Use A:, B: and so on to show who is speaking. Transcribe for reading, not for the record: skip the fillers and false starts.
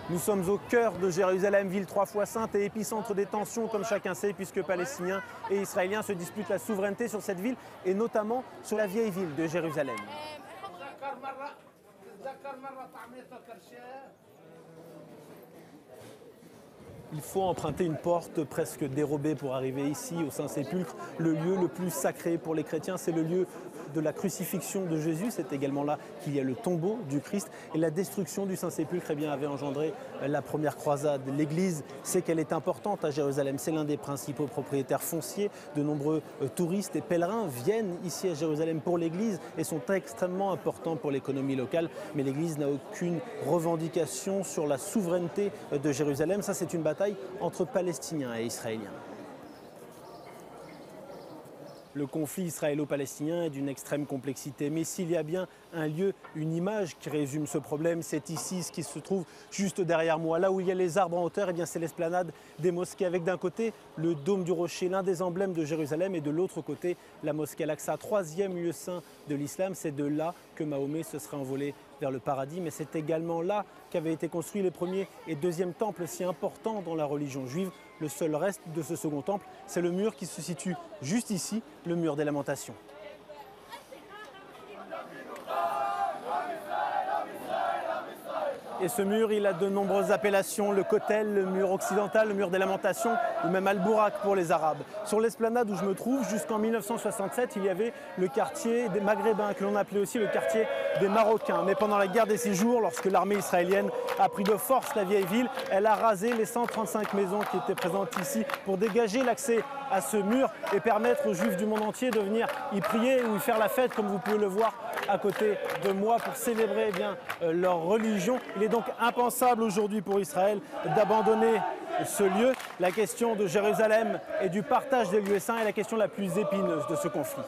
A: Nous sommes au cœur de Jérusalem, ville 3 fois sainte et épicentre des tensions, comme chacun sait, puisque Palestiniens et Israéliens se disputent la souveraineté sur cette ville et notamment sur la vieille ville de Jérusalem. Il faut emprunter une porte presque dérobée pour arriver ici, au Saint-Sépulcre, le lieu le plus sacré pour les chrétiens. C'est le lieu de la crucifixion de Jésus. C'est également là qu'il y a le tombeau du Christ. Et la destruction du Saint-Sépulcre avait engendré la première croisade. L'Église sait qu'elle est importante à Jérusalem. C'est l'un des principaux propriétaires fonciers. De nombreux touristes et pèlerins viennent ici à Jérusalem pour l'Église et sont extrêmement importants pour l'économie locale. Mais l'Église n'a aucune revendication sur la souveraineté de Jérusalem. Ça, c'est une bataille entre Palestiniens et Israéliens. Le conflit israélo-palestinien est d'une extrême complexité. Mais s'il y a bien un lieu, une image qui résume ce problème, c'est ici, ce qui se trouve juste derrière moi. Là où il y a les arbres en hauteur, c'est l'esplanade des mosquées, avec d'un côté le dôme du rocher, l'un des emblèmes de Jérusalem, et de l'autre côté la mosquée Al-Aqsa, troisième lieu saint de l'islam. C'est de là que Mahomet se serait envolé vers le paradis, mais c'est également là qu'avaient été construits les premiers et deuxièmes temples si importants dans la religion juive. Le seul reste de ce second temple, c'est le mur qui se situe juste ici, le mur des Lamentations. Et ce mur, il a de nombreuses appellations, le Kotel, le mur occidental, le mur des Lamentations ou même Al-Bourak pour les Arabes. Sur l'esplanade où je me trouve, jusqu'en 1967, il y avait le quartier des Maghrébins, que l'on appelait aussi le quartier des Marocains. Mais pendant la guerre des 6 jours, lorsque l'armée israélienne a pris de force la vieille ville, elle a rasé les 135 maisons qui étaient présentes ici pour dégager l'accès à ce mur et permettre aux Juifs du monde entier de venir y prier ou y faire la fête, comme vous pouvez le voir à côté de moi, pour célébrer leur religion. Il est donc impensable aujourd'hui pour Israël d'abandonner ce lieu. La question de Jérusalem et du partage des lieux saints est la question la plus épineuse de ce conflit.